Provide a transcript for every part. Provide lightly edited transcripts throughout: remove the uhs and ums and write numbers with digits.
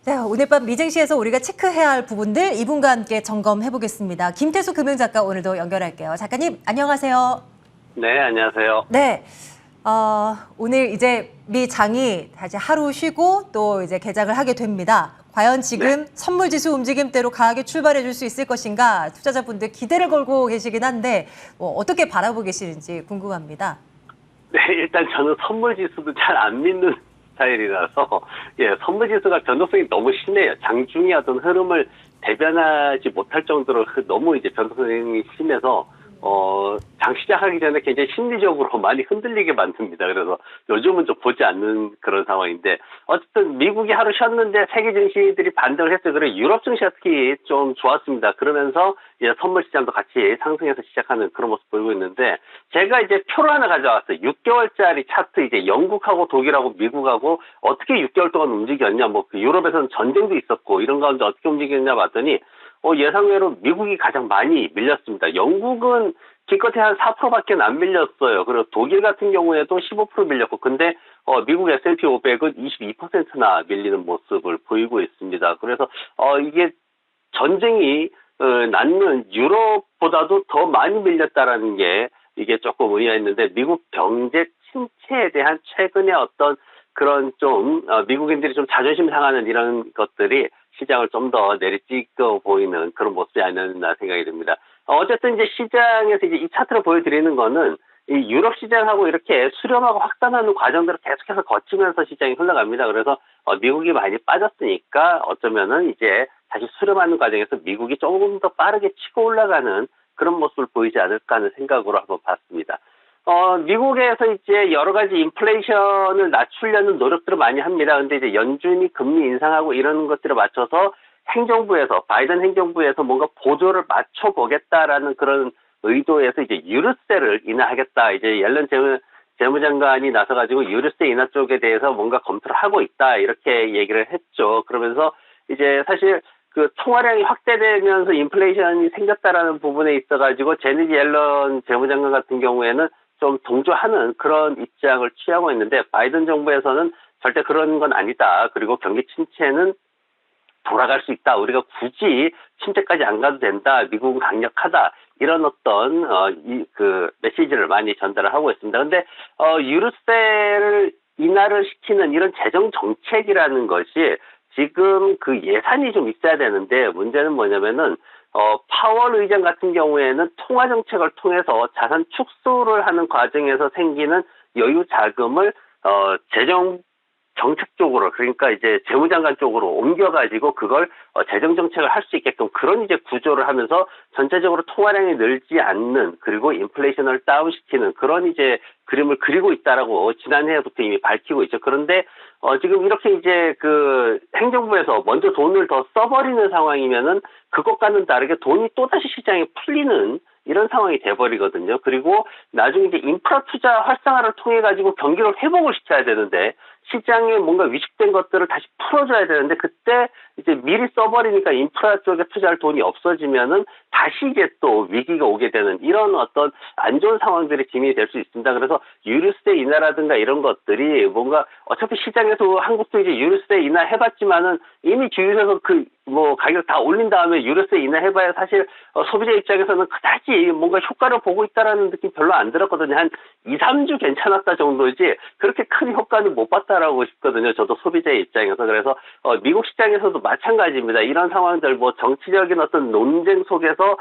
자, 오늘 밤 미증시에서 우리가 체크해야 할 부분들 이분과 함께 점검해 보겠습니다. 김태수 금융작가 오늘도 연결할게요. 작가님, 안녕하세요. 네, 안녕하세요. 네. 오늘 이제 미 장이 다시 하루 쉬고 또 이제 개장을 하게 됩니다. 과연 지금 선물 지수 움직임대로 강하게 출발해 줄 수 있을 것인가 투자자분들 기대를 걸고 계시긴 한데 어떻게 바라보고 계시는지 궁금합니다. 네, 일단 저는 선물 지수도 잘 안 믿는 스타일이라서, 선물 지수가 변동성이 너무 심해요. 장중의 어떤 흐름을 대변하지 못할 정도로 너무 이제 변동성이 심해서, 장 시작하기 전에 굉장히 심리적으로 많이 흔들리게 만듭니다. 그래서 요즘은 좀 보지 않는 그런 상황인데, 어쨌든 미국이 하루 쉬었는데 세계 증시들이 반등을 했어요. 그리고 유럽 증시가 특히 좀 좋았습니다. 그러면서 이제 선물 시장도 같이 상승해서 시작하는 그런 모습 보이고 있는데, 제가 이제 표를 하나 가져왔어요. 6개월짜리 차트, 이제 영국하고 독일하고 미국하고 어떻게 6개월 동안 움직였냐, 그 유럽에서는 전쟁도 있었고 이런 가운데 어떻게 움직였냐 봤더니, 예상외로 미국이 가장 많이 밀렸습니다. 영국은 기껏해 한 4%밖에 안 밀렸어요. 그리고 독일 같은 경우에도 15% 밀렸고, 근데 미국 S&P 500은 22%나 밀리는 모습을 보이고 있습니다. 그래서 이게 전쟁이 낳는 유럽보다도 더 많이 밀렸다라는 게 이게 조금 의아했는데, 미국 경제 침체에 대한 최근의 어떤 그런 좀 미국인들이 좀 자존심 상하는 이런 것들이 시장을 좀 더 내리찍어 보이는 그런 모습이 아니었나 생각이 듭니다. 어쨌든 이제 시장에서 이제 이 차트를 보여드리는 거는 이 유럽 시장하고 이렇게 수렴하고 확산하는 과정들을 계속해서 거치면서 시장이 흘러갑니다. 그래서 미국이 많이 빠졌으니까 어쩌면은 이제 다시 수렴하는 과정에서 미국이 조금 더 빠르게 치고 올라가는 그런 모습을 보이지 않을까 하는 생각으로 한번 봤습니다. 미국에서 이제 여러 가지 인플레이션을 낮추려는 노력들을 많이 합니다. 근데 이제 연준이 금리 인상하고 이런 것들에 맞춰서 행정부에서, 바이든 행정부에서 뭔가 보조를 맞춰보겠다라는 그런 의도에서 이제 유류세를 인하하겠다. 이제 옐런 재무장관이 나서가지고 유류세 인하 쪽에 대해서 뭔가 검토를 하고 있다. 이렇게 얘기를 했죠. 그러면서 이제 사실 그 통화량이 확대되면서 인플레이션이 생겼다라는 부분에 있어가지고 제니지 옐런 재무장관 같은 경우에는 좀 동조하는 그런 입장을 취하고 있는데, 바이든 정부에서는 절대 그런 건 아니다. 그리고 경기 침체는 돌아갈 수 있다. 우리가 굳이 침체까지 안 가도 된다. 미국은 강력하다. 이런 어떤 메시지를 많이 전달을 하고 있습니다. 근데 유류세를 인하를 시키는 이런 재정 정책이라는 것이 지금 그 예산이 좀 있어야 되는데, 문제는 뭐냐면은 파월 의장 같은 경우에는 통화 정책을 통해서 자산 축소를 하는 과정에서 생기는 여유 자금을 재정 정책 쪽으로, 그러니까 이제 재무장관 쪽으로 옮겨가지고 그걸 재정 정책을 할 수 있게끔 그런 이제 구조를 하면서 전체적으로 통화량이 늘지 않는, 그리고 인플레이션을 다운시키는 그런 이제 그림을 그리고 있다라고 지난해부터 이미 밝히고 있죠. 그런데 지금 이렇게 이제 그 행정부에서 먼저 돈을 더 써버리는 상황이면은 그것과는 다르게 돈이 또다시 시장에 풀리는 이런 상황이 돼버리거든요. 그리고 나중에 이제 인프라 투자 활성화를 통해 가지고 경기를 회복을 시켜야 되는데, 시장에 뭔가 위축된 것들을 다시 풀어줘야 되는데, 그때 이제 미리 써버리니까 인프라 쪽에 투자할 돈이 없어지면은 다시 이제 또 위기가 오게 되는 이런 어떤 안 좋은 상황들이 기민이 될 수 있습니다. 그래서 유류세 인하라든가 이런 것들이 뭔가 어차피 시장에서 한국도 이제 유류세 인하 해봤지만은 이미 주유소에서 가격 다 올린 다음에 유류세 인하 해봐야 사실 소비자 입장에서는 그다지 뭔가 효과를 보고 있다라는 느낌 별로 안 들었거든요. 한 2, 3주 괜찮았다 정도지 그렇게 큰 효과는 못 봤다라고 싶거든요. 저도 소비자의 입장에서. 그래서 미국 시장에서도 마찬가지입니다. 이런 상황들 정치적인 어떤 논쟁 속에서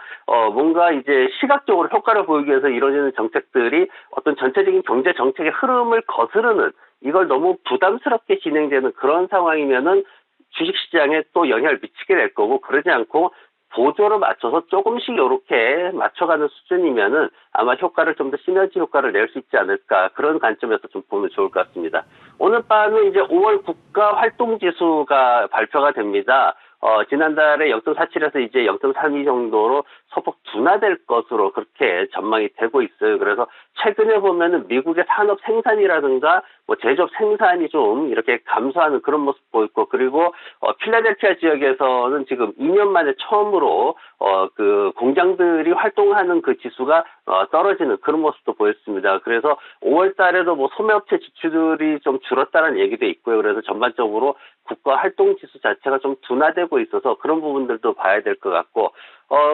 뭔가 이제 시각적으로 효과를 보이기 위해서 이루어지는 정책들이 어떤 전체적인 경제 정책의 흐름을 거스르는, 이걸 너무 부담스럽게 진행되는 그런 상황이면은 주식시장에 또 영향을 미치게 될 거고, 그러지 않고 보조를 맞춰서 조금씩 이렇게 맞춰가는 수준이면은 아마 효과를 좀 더 시너지 효과를 낼 수 있지 않을까, 그런 관점에서 좀 보면 좋을 것 같습니다. 오늘 밤에 이제 5월 국가 활동 지수가 발표가 됩니다. 지난달에 0.47에서 이제 0.32 정도로 소폭 둔화될 것으로 그렇게 전망이 되고 있어요. 그래서 최근에 보면은 미국의 산업 생산이라든가 제조업 생산이 좀 이렇게 감소하는 그런 모습 보이고, 그리고 필라델피아 지역에서는 지금 2년 만에 처음으로 그 공장들이 활동하는 그 지수가 떨어지는 그런 모습도 보였습니다. 그래서 5월 달에도 뭐 소매업체 지출이 좀 줄었다는 얘기도 있고요. 그래서 전반적으로 국가 활동 지수 자체가 좀 둔화되고 있어서 그런 부분들도 봐야 될 것 같고,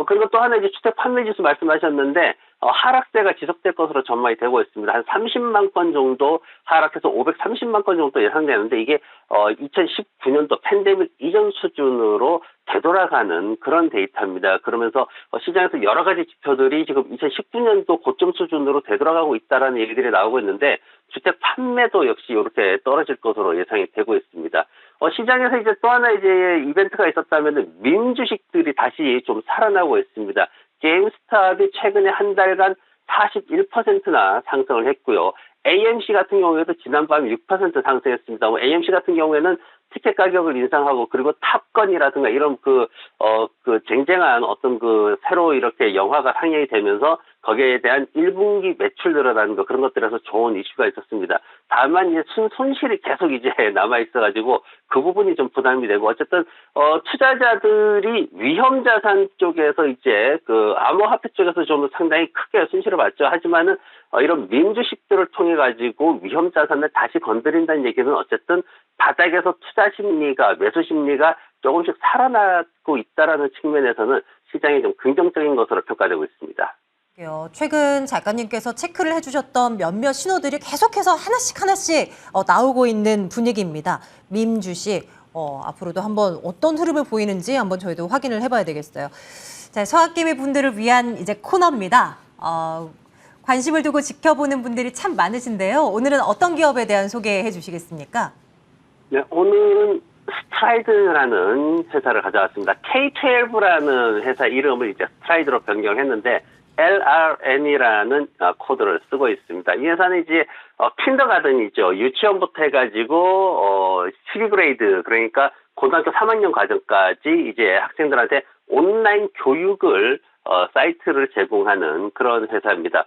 그리고 또 하나 이제 주택 판매 지수 말씀하셨는데, 하락세가 지속될 것으로 전망이 되고 있습니다. 한 30만 건 정도 하락해서 530만 건 정도 예상되는데, 이게 2019년도 팬데믹 이전 수준으로 되돌아가는 그런 데이터입니다. 그러면서 시장에서 여러 가지 지표들이 지금 2019년도 고점 수준으로 되돌아가고 있다라는 얘기들이 나오고 있는데, 주택 판매도 역시 이렇게 떨어질 것으로 예상이 되고 있습니다. 시장에서 이제 또 하나 이제 이벤트가 있었다면 밈 주식들이 다시 좀 살아나고 있습니다. 게임스탑이 최근에 한 달간 41%나 상승을 했고요. AMC 같은 경우에도 지난밤에 6% 상승했습니다. AMC 같은 경우에는 티켓 가격을 인상하고 그리고 탑건이라든가 이런 그 쟁쟁한 어떤 새로 이렇게 영화가 상영이 되면서 거기에 대한 1분기 매출 늘어나는 거 그런 것들에서 좋은 이슈가 있었습니다. 다만 이제 손실이 계속 이제 남아있어가지고 그 부분이 좀 부담이 되고 어쨌든 투자자들이 위험자산 쪽에서 이제 암호화폐 쪽에서 좀 상당히 크게 손실을 봤죠. 하지만은 이런 민주식들을 통해 가지고 위험자산을 다시 건드린다는 얘기는 어쨌든 바닥에서 투자 심리가 매수 심리가 조금씩 살아나고 있다라는 측면에서는 시장이 좀 긍정적인 것으로 평가되고 있습니다. 최근 작가님께서 체크를 해주셨던 몇몇 신호들이 계속해서 하나씩 나오고 있는 분위기입니다. 밈 주식 앞으로도 한번 어떤 흐름을 보이는지 한번 저희도 확인을 해봐야 되겠어요. 자, 서학개미 분들을 위한 이제 코너입니다. 관심을 두고 지켜보는 분들이 참 많으신데요. 오늘은 어떤 기업에 대한 소개해 주시겠습니까? 네, 오늘은 스트라이드라는 회사를 가져왔습니다. K12라는 회사 이름을 이제 스트라이드로 변경했는데 LRN이라는 코드를 쓰고 있습니다. 이 회사는 이제 킨더가든이죠. 유치원부터 해가지고 12그레이드 그러니까 고등학교 3학년 과정까지 이제 학생들한테 온라인 교육을 사이트를 제공하는 그런 회사입니다.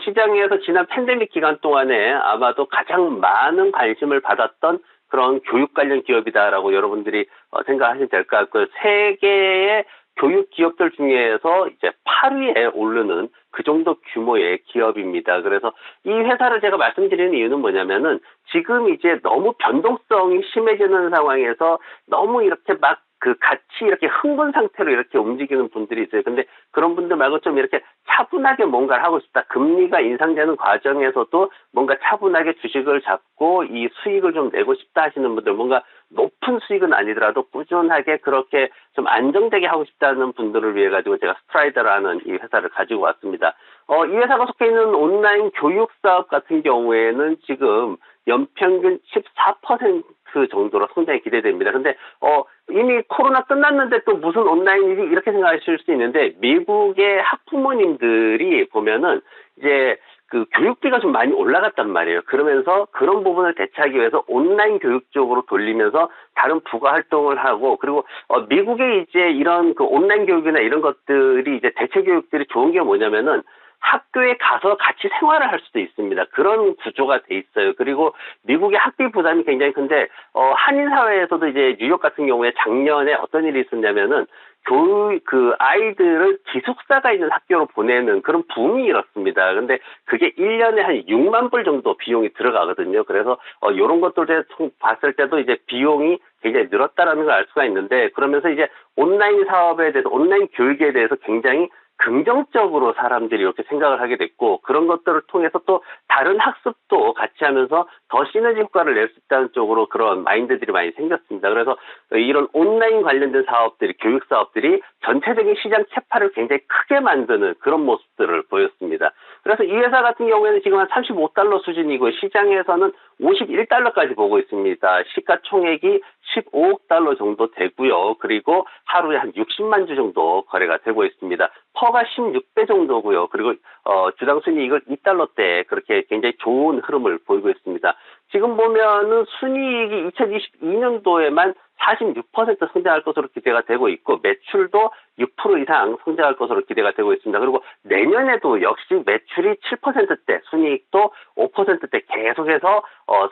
시장에서 지난 팬데믹 기간 동안에 아마도 가장 많은 관심을 받았던 그런 교육 관련 기업이다라고 여러분들이 생각하시면 될 것 같고요. 세계의 교육 기업들 중에서 이제 8위에 오르는 그 정도 규모의 기업입니다. 그래서 이 회사를 제가 말씀드리는 이유는 뭐냐면은 지금 이제 너무 변동성이 심해지는 상황에서 너무 이렇게 막 같이 이렇게 흥분 상태로 이렇게 움직이는 분들이 있어요. 근데 그런 분들 말고 좀 이렇게 차분하게 뭔가를 하고 싶다. 금리가 인상되는 과정에서도 뭔가 차분하게 주식을 잡고 이 수익을 좀 내고 싶다 하시는 분들, 뭔가 높은 수익은 아니더라도 꾸준하게 그렇게 좀 안정되게 하고 싶다는 분들을 위해 가지고 제가 스트라이더라는 이 회사를 가지고 왔습니다. 이 회사가 속해 있는 온라인 교육 사업 같은 경우에는 지금 연평균 14% 정도로 성장이 기대됩니다. 근데 이미 코로나 끝났는데 또 무슨 온라인이지 이렇게 생각하실 수 있는데 미국의 학부모님들이 보면은 이제 교육비가 좀 많이 올라갔단 말이에요. 그러면서 그런 부분을 대체하기 위해서 온라인 교육 쪽으로 돌리면서 다른 부가 활동을 하고 그리고 미국의 이제 이런 온라인 교육이나 이런 것들이 이제 대체 교육들이 좋은 게 뭐냐면은 학교에 가서 같이 생활을 할 수도 있습니다. 그런 구조가 돼 있어요. 그리고 미국의 학비 부담이 굉장히 큰데 한인 사회에서도 이제 뉴욕 같은 경우에 작년에 어떤 일이 있었냐면은 아이들을 기숙사가 있는 학교로 보내는 그런 붐이 일었습니다. 근데 그게 1년에 한 6만 불 정도 비용이 들어가거든요. 그래서 이런 것들을 봤을 때도 이제 비용이 굉장히 늘었다라는 걸 알 수가 있는데 그러면서 이제 온라인 사업에 대해서 온라인 교육에 대해서 굉장히 긍정적으로 사람들이 이렇게 생각을 하게 됐고 그런 것들을 통해서 또 다른 학습도 같이 하면서 더 시너지 효과를 낼 수 있다는 쪽으로 그런 마인드들이 많이 생겼습니다. 그래서 이런 온라인 관련된 사업들이 교육 사업들이 전체적인 시장 캐파를 굉장히 크게 만드는 그런 모습들을 보였습니다. 그래서 이 회사 같은 경우에는 지금 한 35달러 수준이고 시장에서는 51달러까지 보고 있습니다. 시가총액이 15억 달러 정도 되고요. 그리고 하루에 한 60만 주 정도 거래가 되고 있습니다. 퍼가 16배 정도고요. 그리고 주당 순이익을 2달러대 그렇게 굉장히 좋은 흐름을 보이고 있습니다. 지금 보면은 순이익이 2022년도에만 46% 성장할 것으로 기대가 되고 있고 매출도 6% 이상 성장할 것으로 기대가 되고 있습니다. 그리고 내년에도 역시 매출이 7%대, 순이익도 5%대 계속해서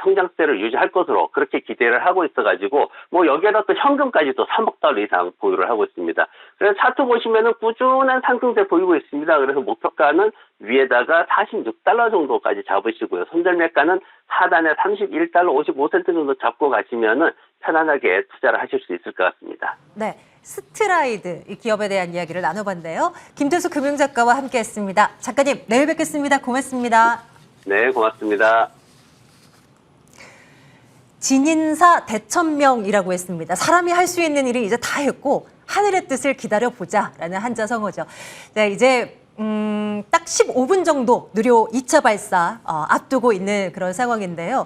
성장세를 유지할 것으로 그렇게 기대를 하고 있어가지고 뭐 여기에다 또 현금까지도 3억 달러 이상 보유를 하고 있습니다. 그래서 차트 보시면은 꾸준한 상승세 보이고 있습니다. 그래서 목표가는 위에다가 46달러 정도까지 잡으시고요. 손절매가는 하단에 31달러 55센트 정도 잡고 가시면은 편안하게 투자를 하실 수 있을 것 같습니다. 네, 스트라이드 이 기업에 대한 이야기를 나눠봤는데요. 김태수 금융작가와 함께했습니다. 작가님, 내일 뵙겠습니다. 고맙습니다. 네, 고맙습니다. 진인사 대천명이라고 했습니다. 사람이 할 수 있는 일이 이제 다 했고 하늘의 뜻을 기다려보자라는 한자성어죠. 네, 이제 딱 15분 정도 누리호 2차 발사 앞두고 있는 그런 상황인데요.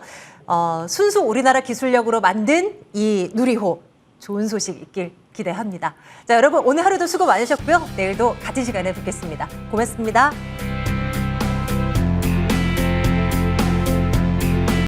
순수 우리나라 기술력으로 만든 이 누리호 좋은 소식 있길 기대합니다. 자, 여러분 오늘 하루도 수고 많으셨고요. 내일도 같은 시간에 뵙겠습니다. 고맙습니다.